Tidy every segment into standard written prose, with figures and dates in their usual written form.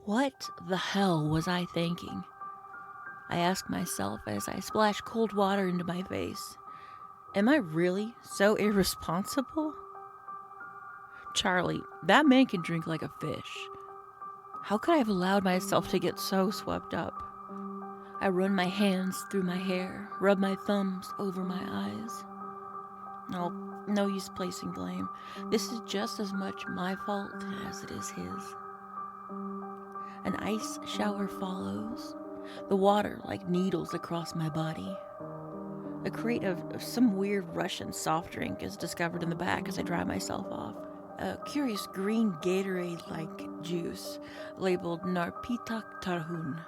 What the hell was I thinking? I asked myself as I splashed cold water into my face. Am I really so irresponsible? Charlie, that man can drink like a fish. How could I have allowed myself to get so swept up? I run my hands through my hair, rub my thumbs over my eyes. No use placing blame. This is just as much my fault as it is his. An ice shower follows, the water like needles across my body. A crate of some weird Russian soft drink is discovered in the back as I dry myself off. A curious green Gatorade-like juice labeled Narpitak Tarhun.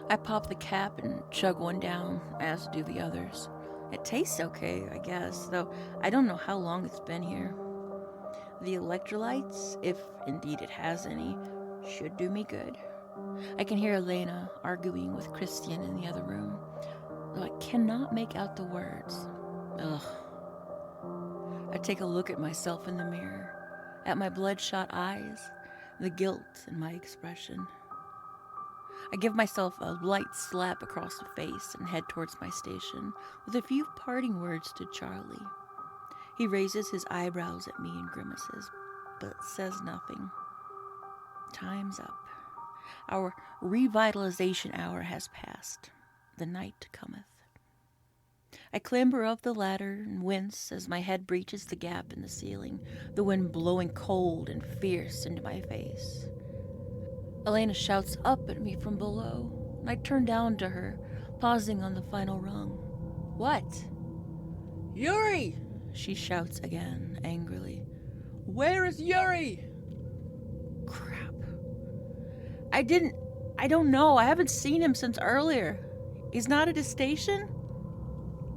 I pop the cap and chug one down, as do the others. It tastes okay, I guess, though I don't know how long it's been here. The electrolytes, if indeed it has any, should do me good. I can hear Elena arguing with Christian in the other room, though I cannot make out the words. Ugh. I take a look at myself in the mirror, at my bloodshot eyes, the guilt in my expression. I give myself a light slap across the face and head towards my station, with a few parting words to Charlie. He raises his eyebrows at me and grimaces, but says nothing. Time's up. Our revitalization hour has passed. The night cometh. I clamber up the ladder and wince as my head breaches the gap in the ceiling, the wind blowing cold and fierce into my face. Elena shouts up at me from below, and I turn down to her, pausing on the final rung. What? Yuri! She shouts again, angrily. Where is Yuri? Crap. I don't know. I haven't seen him since earlier. He's not at his station?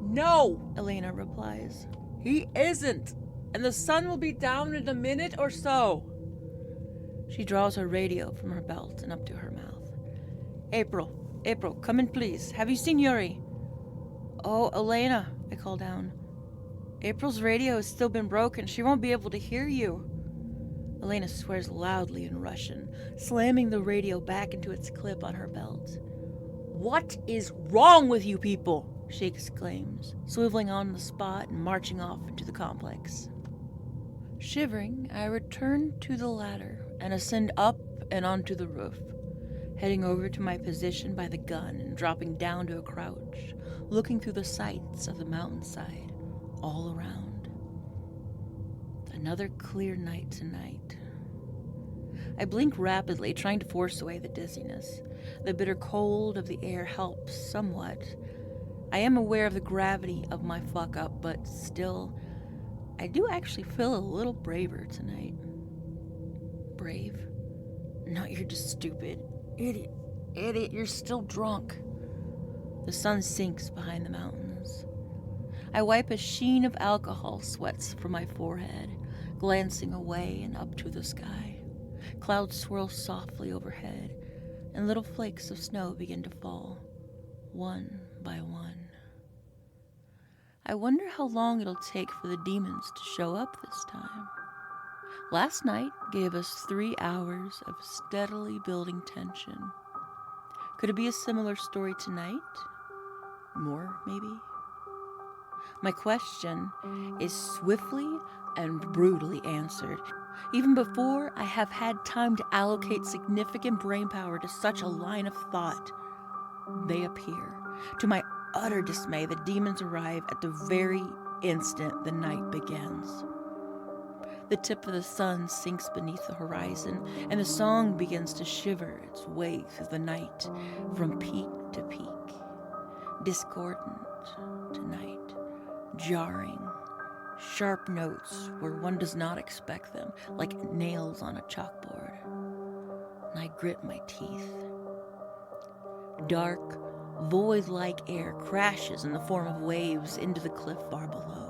No, Elena replies. he isn't. And the sun will be down in a minute or so. She draws her radio from her belt and up to her mouth. April, come in please. Have you seen Yuri? Oh, Elena, I call down. April's radio has still been broken. She won't be able to hear you. Elena swears loudly in Russian, slamming the radio back into its clip on her belt. What is wrong with you people? She exclaims, swiveling on the spot and marching off into the complex. Shivering, I return to the ladder and ascend up and onto the roof, heading over to my position by the gun and dropping down to a crouch, looking through the sights of the mountainside all around. Another clear night tonight. I blink rapidly, trying to force away the dizziness. The bitter cold of the air helps somewhat. I am aware of the gravity of my fuck up, but still, I do actually feel a little braver tonight. Brave? No, you're just stupid. Idiot, you're still drunk. The sun sinks behind the mountains. I wipe a sheen of alcohol sweats from my forehead, glancing away and up to the sky. Clouds swirl softly overhead, and little flakes of snow begin to fall, one by one. I wonder how long it'll take for the demons to show up this time. Last night gave us 3 hours of steadily building tension. Could it be a similar story tonight? More, maybe? My question is swiftly and brutally answered, even before I have had time to allocate significant brain power to such a line of thought. They appear. To my utter dismay, the demons arrive at the very instant the night begins. The tip of the sun sinks beneath the horizon, and the song begins to shiver its way through the night from peak to peak. Discordant tonight, jarring, sharp notes where one does not expect them, like nails on a chalkboard. And I grit my teeth. Dark, void-like air crashes in the form of waves into the cliff far below,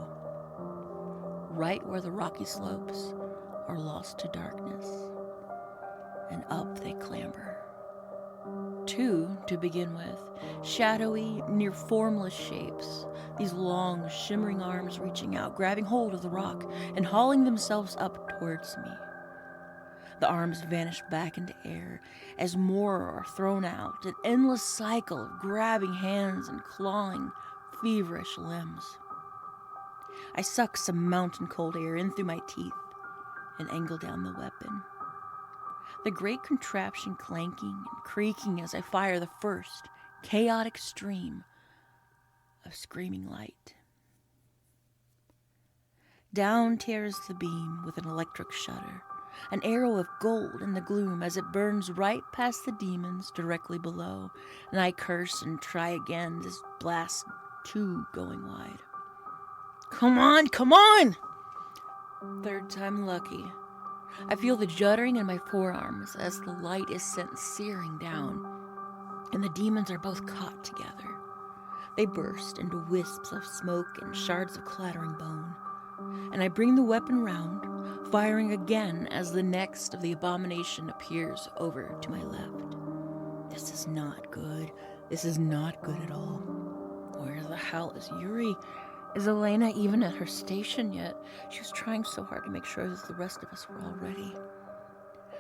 right where the rocky slopes are lost to darkness, and up they clamber two to begin with, shadowy, near formless shapes, these long, shimmering arms reaching out, grabbing hold of the rock, and hauling themselves up towards me. The arms vanish back into air as more are thrown out, an endless cycle of grabbing hands and clawing, feverish limbs. I suck some mountain cold air in through my teeth and angle down the weapon. The great contraption clanking and creaking as I fire the first chaotic stream of screaming light. Down tears the beam with an electric shudder, an arrow of gold in the gloom as it burns right past the demons directly below, and I curse and try again, this blast too going wide. Come on, come on! Third time lucky. I feel the juddering in my forearms as the light is sent searing down, and the demons are both caught together. They burst into wisps of smoke and shards of clattering bone, and I bring the weapon round, firing again as the next of the abomination appears over to my left. This is not good. This is not good at all. Where the hell is Yuri? Is Elena even at her station yet? She was trying so hard to make sure that the rest of us were all ready.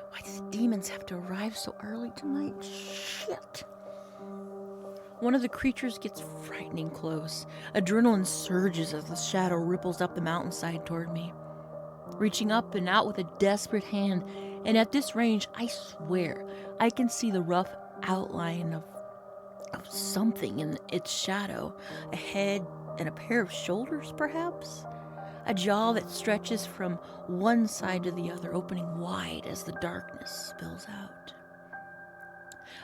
Why do the demons have to arrive so early tonight? Shit. One of the creatures gets frightening close. Adrenaline surges as the shadow ripples up the mountainside toward me, reaching up and out with a desperate hand, and at this range, I swear, I can see the rough outline of something in its shadow, a head and a pair of shoulders, perhaps? A jaw that stretches from one side to the other, opening wide as the darkness spills out.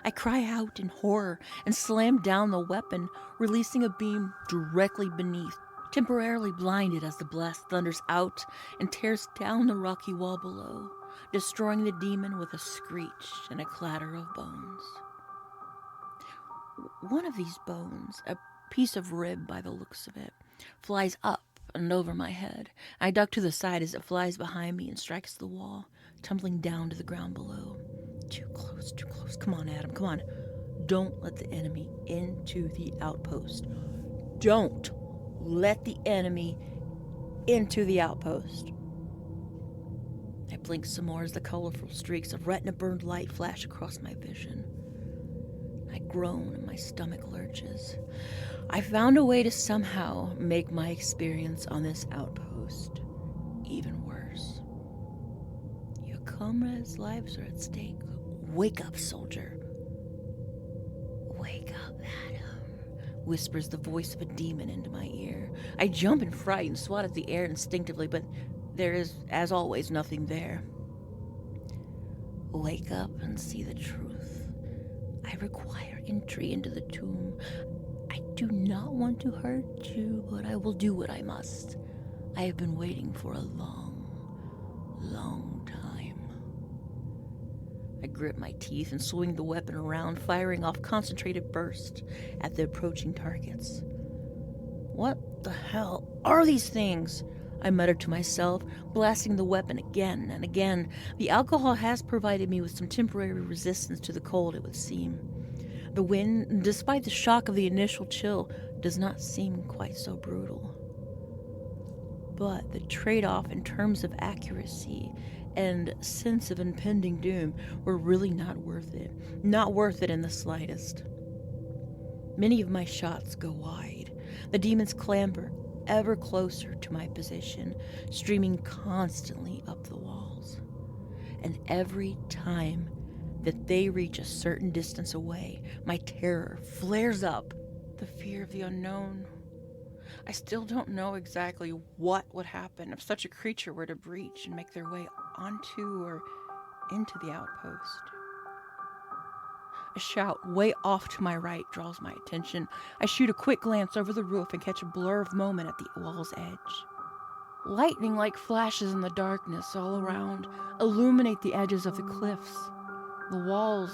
I cry out in horror and slam down the weapon, releasing a beam directly beneath, temporarily blinded as the blast thunders out and tears down the rocky wall below, destroying the demon with a screech and a clatter of bones. One of these bones, a piece of rib by the looks of it, flies up and over my head. I duck to the side as it flies behind me and strikes the wall, tumbling down to the ground below. Too close, too close. Come on, Adam, come on. Don't let the enemy into the outpost. Don't let the enemy into the outpost. I blink some more as the colorful streaks of retina-burned light flash across my vision. I groan and my stomach lurches. I found a way to somehow make my experience on this outpost even worse. Your comrades' lives are at stake. Wake up, soldier. Wake up, Adam, whispers the voice of a demon into my ear. I jump in fright and swat at the air instinctively, but there is, as always, nothing there. Wake up and see the truth. I require entry into the tomb. I do not want to hurt you, but I will do what I must. I have been waiting for a long, long time. I grip my teeth and swing the weapon around, firing off concentrated bursts at the approaching targets. What the hell are these things? I muttered to myself, blasting the weapon again and again. The alcohol has provided me with some temporary resistance to the cold, it would seem. The wind, despite the shock of the initial chill, does not seem quite so brutal. But the trade-off in terms of accuracy and sense of impending doom were really not worth it. Not worth it in the slightest. Many of my shots go wide. The demons clamber ever closer to my position, streaming constantly up the walls. And every time that they reach a certain distance away, my terror flares up, the fear of the unknown. I still don't know exactly what would happen if such a creature were to breach and make their way onto or into the outpost. A shout way off to my right draws my attention. I shoot a quick glance over the roof and catch a blur of moment at the wall's edge. Lightning-like flashes in the darkness all around illuminate the edges of the cliffs, the walls,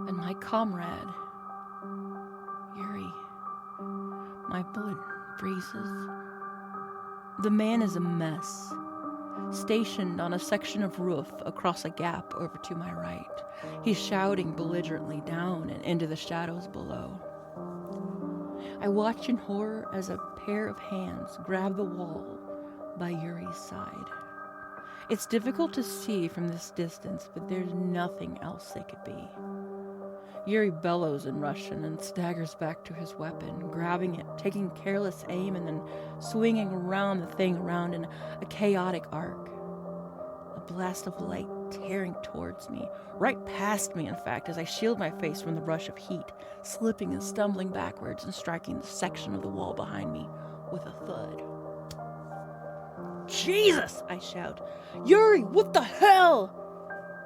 and my comrade, Yuri. My blood freezes. The man is a mess. stationed on a section of roof across a gap over to my right. He's shouting belligerently down and into the shadows below. I watch in horror as a pair of hands grab the wall by Yuri's side. It's difficult to see from this distance, but there's nothing else they could be. Yuri bellows in Russian and staggers back to his weapon, grabbing it, taking careless aim, and then swinging around the thing around in a chaotic arc. A blast of light tearing towards me, right past me, in fact, as I shield my face from the rush of heat, slipping and stumbling backwards and striking the section of the wall behind me with a thud. "Jesus!" I shout. "Yuri, what the hell?"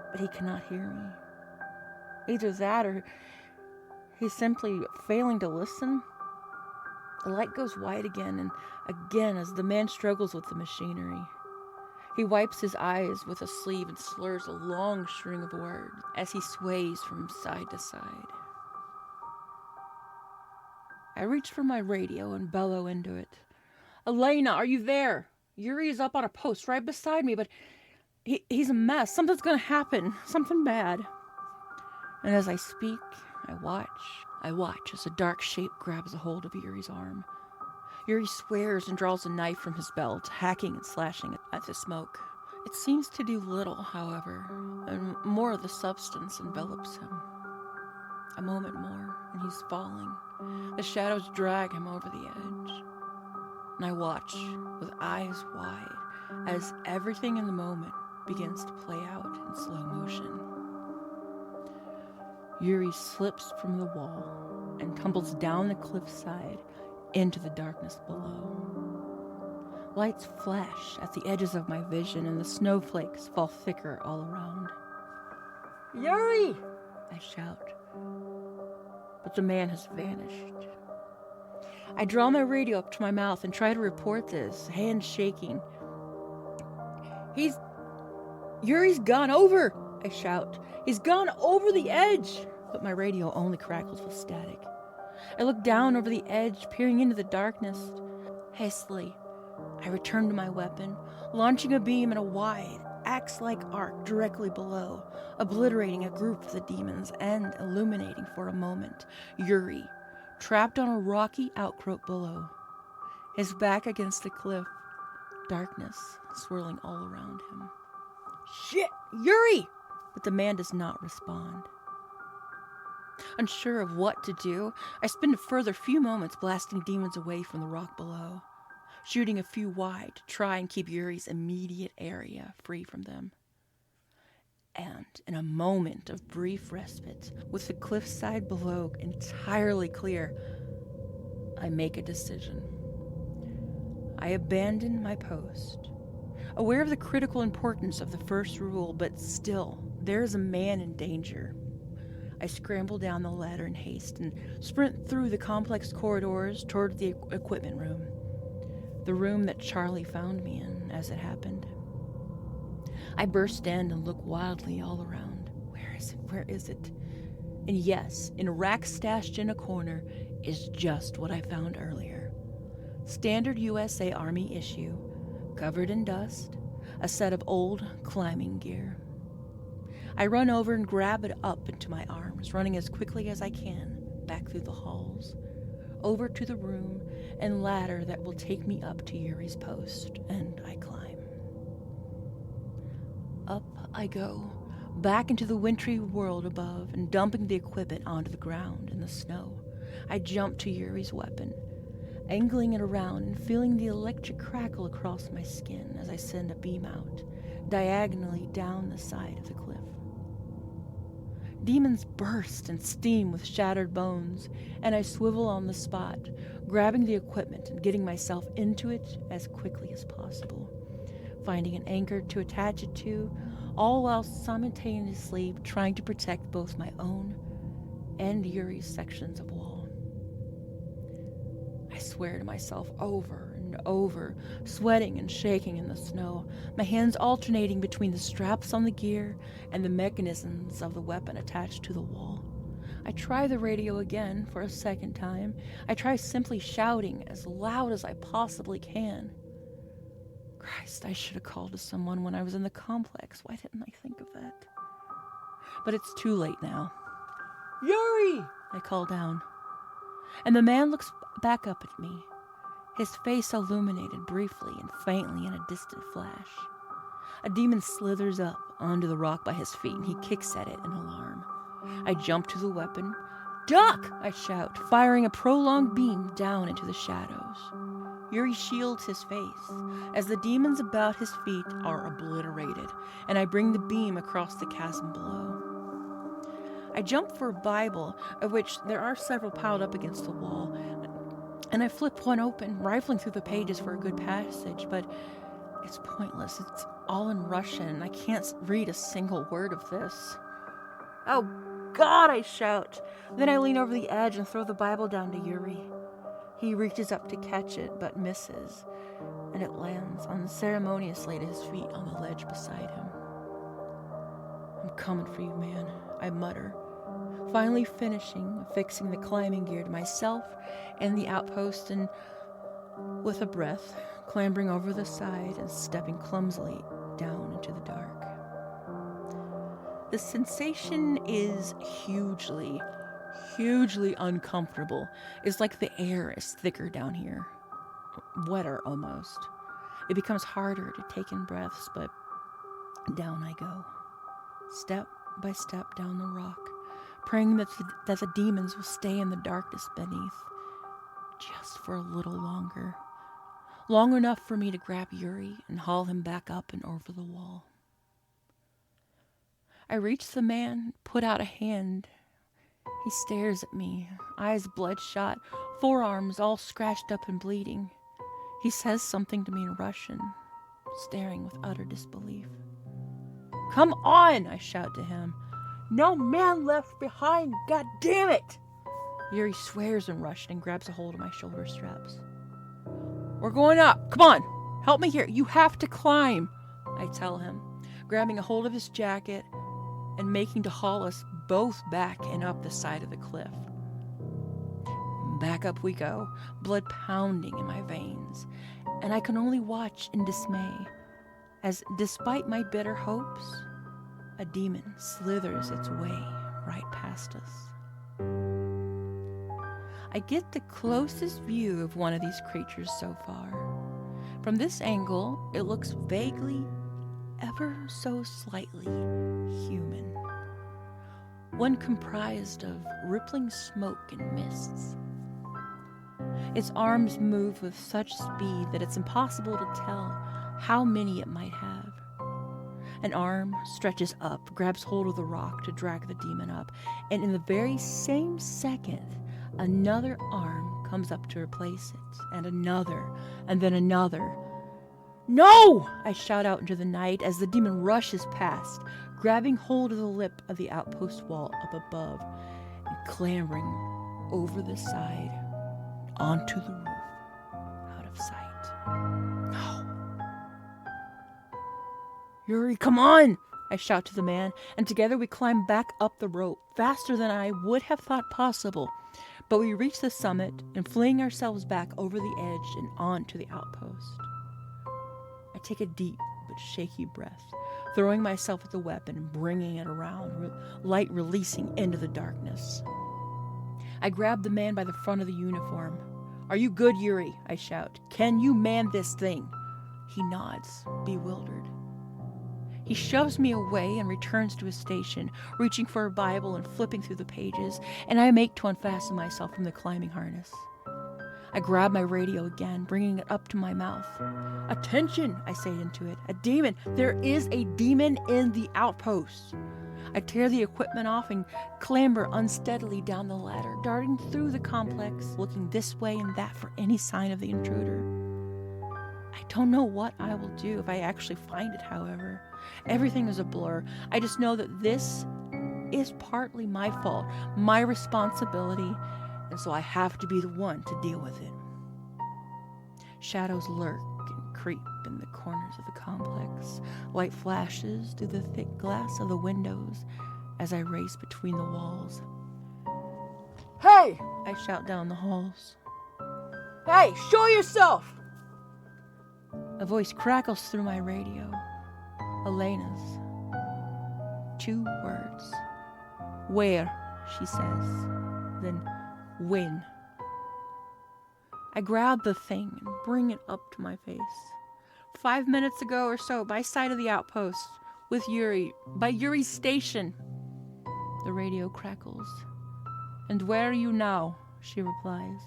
But he cannot hear me. Either that or he's simply failing to listen. The light goes white again and again as the man struggles with the machinery. He wipes his eyes with a sleeve and slurs a long string of words as he sways from side to side. I reach for my radio and bellow into it. "Elena, are you there? Yuri is up on a post right beside me, but he's a mess. Something's gonna happen. Something bad." And as I speak, I watch as a dark shape grabs a hold of Yuri's arm. Yuri swears and draws a knife from his belt, hacking and slashing at the smoke. It seems to do little, however, and more of the substance envelops him. A moment more, and he's falling. The shadows drag him over the edge. And I watch with eyes wide as everything in the moment begins to play out in slow motion. Yuri slips from the wall and tumbles down the cliffside into the darkness below. Lights flash at the edges of my vision and the snowflakes fall thicker all around. "Yuri!" I shout. But the man has vanished. I draw my radio up to my mouth and try to report this, hands shaking. Yuri's gone over!" I shout. "He's gone over the edge!" But my radio only crackles with static. I look down over the edge, peering into the darkness. Hastily, I return to my weapon, launching a beam in a wide, axe-like arc directly below, obliterating a group of the demons and illuminating for a moment Yuri, trapped on a rocky outcrop below, his back against the cliff, darkness swirling all around him. "Shit, Yuri!" But the man does not respond. Unsure of what to do, I spend a further few moments blasting demons away from the rock below, shooting a few wide to try and keep Yuri's immediate area free from them. And in a moment of brief respite, with the cliffside below entirely clear, I make a decision. I abandon my post, aware of the critical importance of the first rule, but still, there is a man in danger. I scramble down the ladder in haste and sprint through the complex corridors toward the equipment room. The room that Charlie found me in, as it happened. I burst in and look wildly all around. Where is it? Where is it? And yes, in a rack stashed in a corner is just what I found earlier. Standard USA Army issue, covered in dust, a set of old climbing gear. I run over and grab it up into my arms, running as quickly as I can back through the halls, over to the room and ladder that will take me up to Yuri's post, and I climb. Up I go, back into the wintry world above, and dumping the equipment onto the ground in the snow. I jump to Yuri's weapon, angling it around and feeling the electric crackle across my skin as I send a beam out, diagonally down the side of the cliff. Demons burst and steam with shattered bones, and I swivel on the spot, grabbing the equipment and getting myself into it as quickly as possible, finding an anchor to attach it to, all while simultaneously trying to protect both my own and Yuri's sections of wall. I swear to myself over and over, sweating and shaking in the snow, my hands alternating between the straps on the gear and the mechanisms of the weapon attached to the wall. I try the radio again for a second time. I try simply shouting as loud as I possibly can. Christ, I should have called to someone when I was in the complex. Why didn't I think of that? But it's too late now. Yuri! I call down. And the man looks back up at me, his face illuminated briefly and faintly in a distant flash. A demon slithers up onto the rock by his feet, and he kicks at it in alarm. I jump to the weapon. Duck! I shout, firing a prolonged beam down into the shadows. Yuri shields his face, as the demons about his feet are obliterated, and I bring the beam across the chasm below. I jump for a Bible, of which there are several piled up against the wall, and I flip one open, rifling through the pages for a good passage, but it's pointless. It's all in Russian, and I can't read a single word of this. Oh, God, I shout. Then I lean over the edge and throw the Bible down to Yuri. He reaches up to catch it, but misses, and it lands unceremoniously to his feet on the ledge beside him. I'm coming for you, man, I mutter, finally fixing the climbing gear to myself and the outpost, and with a breath, clambering over the side and stepping clumsily down into the dark. The sensation is hugely uncomfortable. It's like the air is thicker down here. Wetter, almost. It becomes harder to take in breaths, but down I go. Step by step down the rock, praying that the demons will stay in the darkness beneath. Just for a little longer. Long enough for me to grab Yuri and haul him back up and over the wall. I reach the man, put out a hand. He stares at me, eyes bloodshot, forearms all scratched up and bleeding. He says something to me in Russian, staring with utter disbelief. Come on, I shout to him. No man left behind, god damn it! Yuri swears in Russian and grabs a hold of my shoulder straps. We're going up, come on, help me here, you have to climb, I tell him, grabbing a hold of his jacket and making to haul us both back and up the side of the cliff. Back up we go, blood pounding in my veins, and I can only watch in dismay as, despite my bitter hopes, a demon slithers its way right past us. I get the closest view of one of these creatures so far. From this angle, it looks vaguely, ever so slightly, human. One comprised of rippling smoke and mists. Its arms move with such speed that it's impossible to tell how many it might have. An arm stretches up, grabs hold of the rock to drag the demon up, and in the very same second, another arm comes up to replace it, and another, and then another. No! I shout out into the night as the demon rushes past, grabbing hold of the lip of the outpost wall up above and clambering over the side onto the roof, out of sight. No. Yuri, come on! I shout to the man, and together we climb back up the rope, faster than I would have thought possible. But we reach the summit and fling ourselves back over the edge and on to the outpost. I take a deep but shaky breath, throwing myself at the weapon and bringing it around, light releasing into the darkness. I grab the man by the front of the uniform. Are you good, Yuri? I shout. Can you man this thing? He nods, bewildered. He shoves me away and returns to his station, reaching for a Bible and flipping through the pages, and I make to unfasten myself from the climbing harness. I grab my radio again, bringing it up to my mouth. Attention, I say into it. A demon. There is a demon in the outpost. I tear the equipment off and clamber unsteadily down the ladder, darting through the complex, looking this way and that for any sign of the intruder. I don't know what I will do if I actually find it, however. Everything is a blur. I just know that this is partly my fault, my responsibility, and so I have to be the one to deal with it. Shadows lurk and creep in the corners of the complex. Light flashes through the thick glass of the windows as I race between the walls. Hey! I shout down the halls. Hey, show yourself! A voice crackles through my radio. Elena's. 2 words. Where, she says. Then, when. I grab the thing and bring it up to my face. 5 minutes ago or so, by side of the outpost, with Yuri, by Yuri's station. The radio crackles. And where are you now? She replies.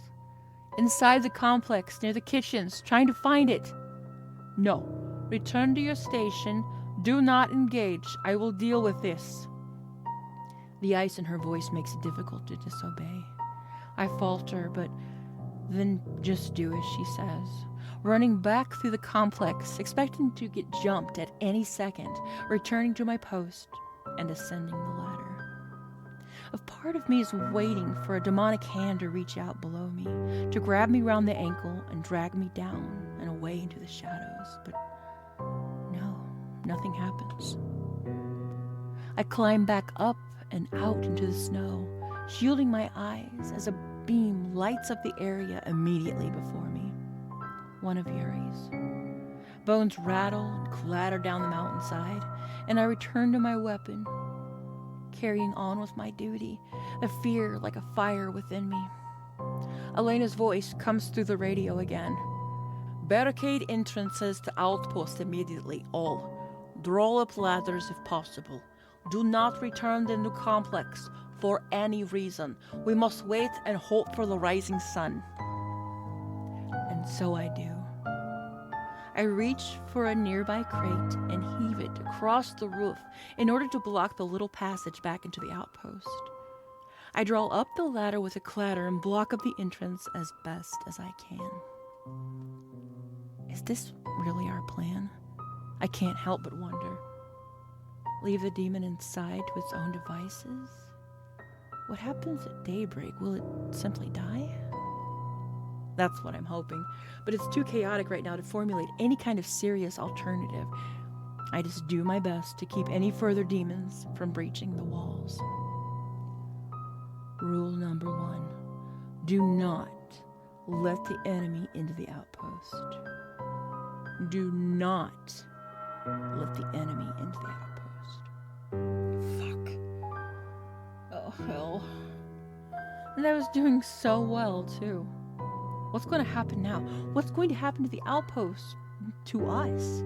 Inside the complex, near the kitchens, trying to find it. No. Return to your station. Do not engage. I will deal with this. The ice in her voice makes it difficult to disobey. I falter, but then just do as she says. Running back through the complex, expecting to get jumped at any second, returning to my post and ascending the ladder. A part of me is waiting for a demonic hand to reach out below me, to grab me round the ankle and drag me down and away into the shadows, but no, nothing happens. I climb back up and out into the snow, shielding my eyes as a beam lights up the area immediately before me. One of Yuri's. Bones rattle and clatter down the mountainside, and I return to my weapon, carrying on with my duty, the fear like a fire within me. Elena's voice comes through the radio again. Barricade entrances to outpost immediately, all. Draw up ladders if possible. Do not return the new complex for any reason. We must wait and hope for the rising sun. And so I do. I reach for a nearby crate and heave it across the roof in order to block the little passage back into the outpost. I draw up the ladder with a clatter and block up the entrance as best as I can. Is this really our plan? I can't help but wonder. Leave the demon inside to its own devices? What happens at daybreak? Will it simply die? That's what I'm hoping, but it's too chaotic right now to formulate any kind of serious alternative. I just do my best to keep any further demons from breaching the walls. Rule number 1, do not let the enemy into the outpost. Do not let the enemy into the outpost. Fuck. Oh, hell. And I was doing so well, too. What's going to happen now? What's going to happen to the outpost? To us?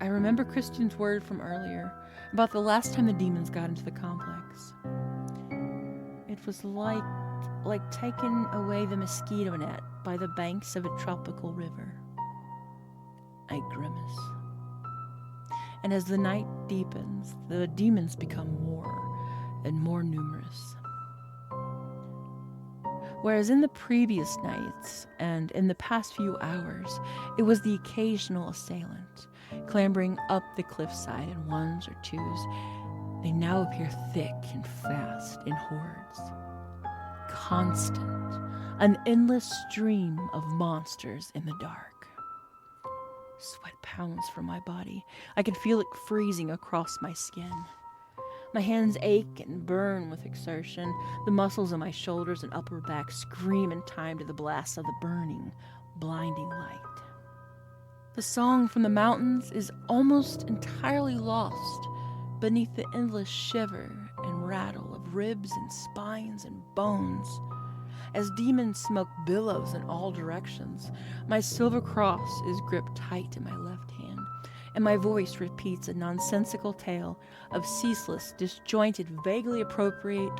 I remember Christian's word from earlier about the last time the demons got into the complex. It was like taking away the mosquito net by the banks of a tropical river. I grimace. And as the night deepens, the demons become more and more numerous. Whereas in the previous nights and in the past few hours, it was the occasional assailant, clambering up the cliffside in ones or twos. They now appear thick and fast in hordes. Constant, an endless stream of monsters in the dark. Sweat pounds from my body. I can feel it freezing across my skin. My hands ache and burn with exertion. The muscles in my shoulders and upper back scream in time to the blast of the burning, blinding light. The song from the mountains is almost entirely lost beneath the endless shiver and rattle of ribs and spines and bones. As demon smoke billows in all directions, my silver cross is gripped tight in my left hand, and my voice repeats a nonsensical tale of ceaseless, disjointed, vaguely appropriate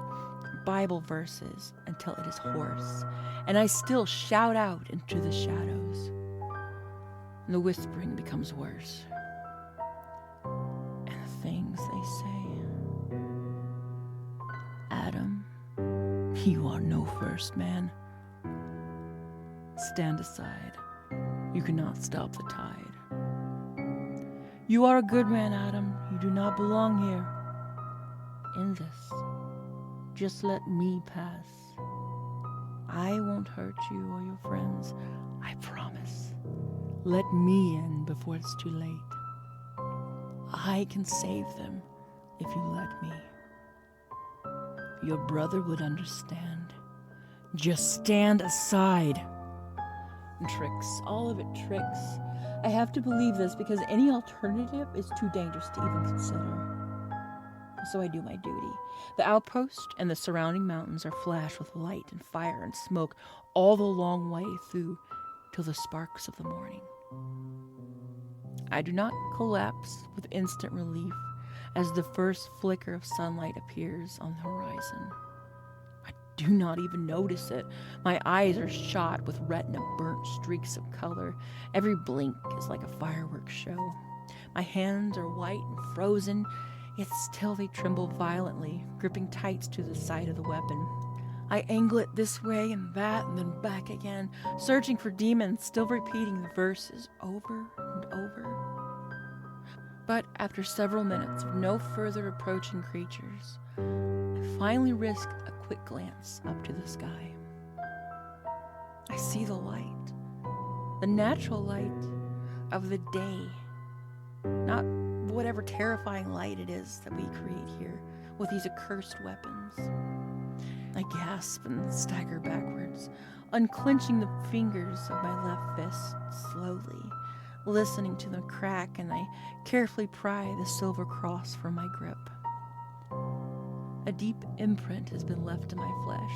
Bible verses until it is hoarse, and I still shout out into the shadows. And the whispering becomes worse. And the things they say. Adam, you are no first man. Stand aside. You cannot stop the tide. You are a good man, Adam. You do not belong here. In this, just let me pass. I won't hurt you or your friends. I promise. Let me in before it's too late. I can save them if you let me. Your brother would understand. Just stand aside. Tricks. All of it tricks. I have to believe this because any alternative is too dangerous to even consider. So I do my duty. The outpost and the surrounding mountains are flashed with light and fire and smoke all the long way through till the sparks of the morning. I do not collapse with instant relief as the first flicker of sunlight appears on the horizon. I do not even notice it. My eyes are shot with retina burnt streaks of color. Every blink is like a fireworks show. My hands are white and frozen, yet still they tremble violently, gripping tight to the side of the weapon. I angle it this way and that and then back again, searching for demons, still repeating the verses over and over. But after several minutes of no further approaching creatures, I finally risk a quick glance up to the sky. I see the light, the natural light of the day, not whatever terrifying light it is that we create here with these accursed weapons. I gasp and stagger backwards, unclenching the fingers of my left fist slowly, listening to them crack, and I carefully pry the silver cross from my grip. A deep imprint has been left in my flesh,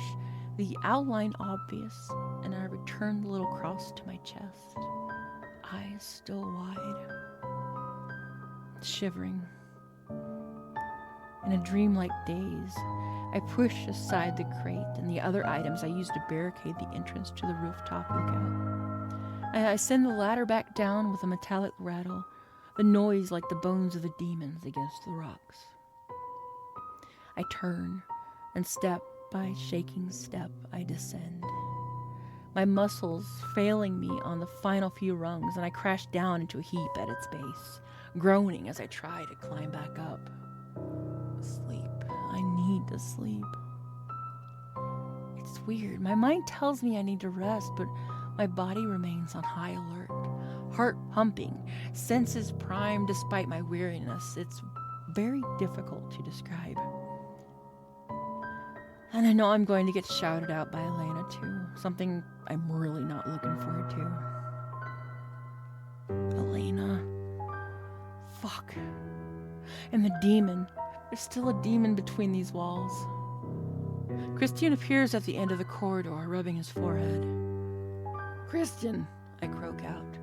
the outline obvious, and I return the little cross to my chest, eyes still wide, shivering. In a dreamlike daze, I push aside the crate and the other items I used to barricade the entrance to the rooftop lookout. I send the ladder back down with a metallic rattle, the noise like the bones of the demons against the rocks. I turn, and step by shaking step I descend. My muscles failing me on the final few rungs, and I crash down into a heap at its base, groaning as I try to climb back up. Sleep. I need to sleep. It's weird. My mind tells me I need to rest, but my body remains on high alert, heart pumping, senses primed despite my weariness. It's very difficult to describe. And I know I'm going to get shouted out by Elena too, something I'm really not looking forward to. Elena. Fuck. And the demon. There's still a demon between these walls. Christian appears at the end of the corridor, rubbing his forehead. Christian, I croak out,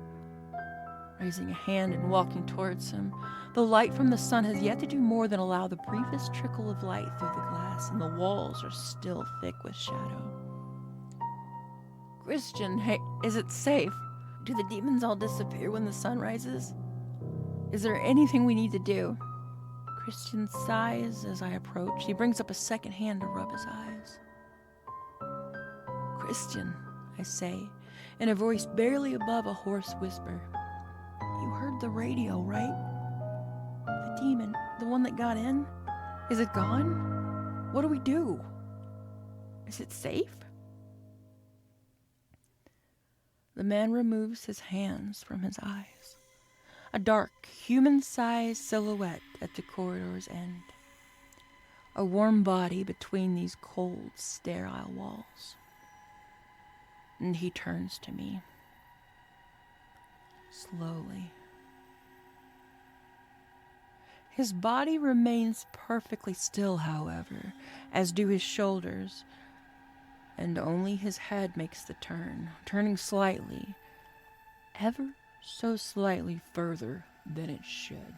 raising a hand and walking towards him. The light from the sun has yet to do more than allow the briefest trickle of light through the glass, and the walls are still thick with shadow. Christian, hey, is it safe? Do the demons all disappear when the sun rises? Is there anything we need to do? Christian sighs as I approach. He brings up a second hand to rub his eyes. Christian, I say, in a voice barely above a hoarse whisper. You heard the radio, right? The demon, the one that got in? Is it gone? What do we do? Is it safe? The man removes his hands from his eyes. A dark, human-sized silhouette at the corridor's end. A warm body between these cold, sterile walls. And he turns to me. Slowly. His body remains perfectly still, however, as do his shoulders, and only his head makes the turn, turning slightly, ever so slightly further than it should.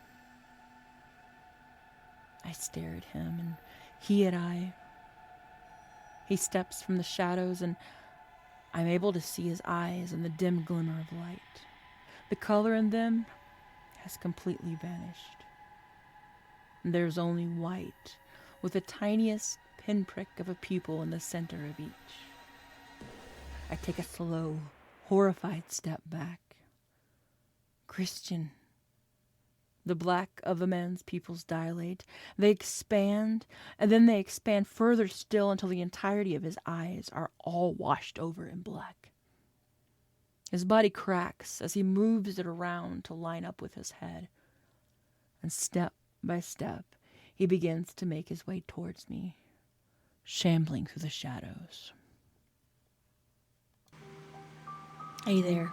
I stare at him, and he at I. He steps from the shadows, and I'm able to see his eyes in the dim glimmer of light. The color in them has completely vanished. There's only white, with the tiniest pinprick of a pupil in the center of each. I take a slow, horrified step back. Christian. The black of the man's pupils dilate. They expand, and then they expand further still until the entirety of his eyes are all washed over in black. His body cracks as he moves it around to line up with his head. And step by step, he begins to make his way towards me, shambling through the shadows. Hey there.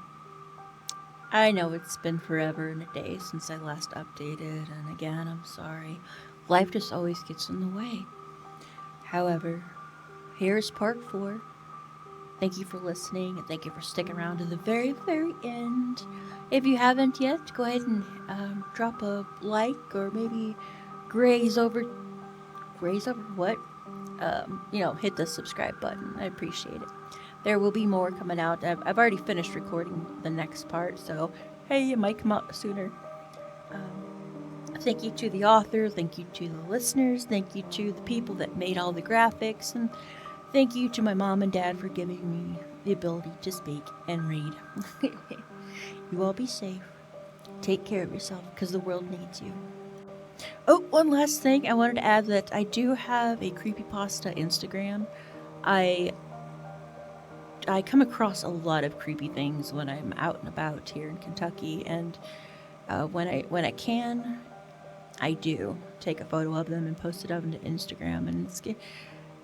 I know it's been forever and a day since I last updated, and again, I'm sorry. Life just always gets in the way. However, here's part 4. Thank you for listening, and thank you for sticking around to the very, very end. If you haven't yet, go ahead and drop a like or maybe graze over. Graze over what? Hit the subscribe button. I appreciate it. There will be more coming out. I've already finished recording the next part, so hey, it might come out sooner. Thank you to the author, thank you to the listeners, thank you to the people that made all the graphics, and thank you to my mom and dad for giving me the ability to speak and read. You all be safe. Take care of yourself, because the world needs you. Oh, one last thing. I wanted to add that I do have a creepypasta Instagram. I come across a lot of creepy things when I'm out and about here in Kentucky, and when I can, I do take a photo of them and post it up into Instagram, and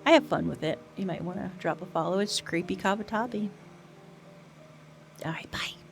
I have fun with it. You might want to drop a follow. It's Creepy Kawatabi. All right, bye.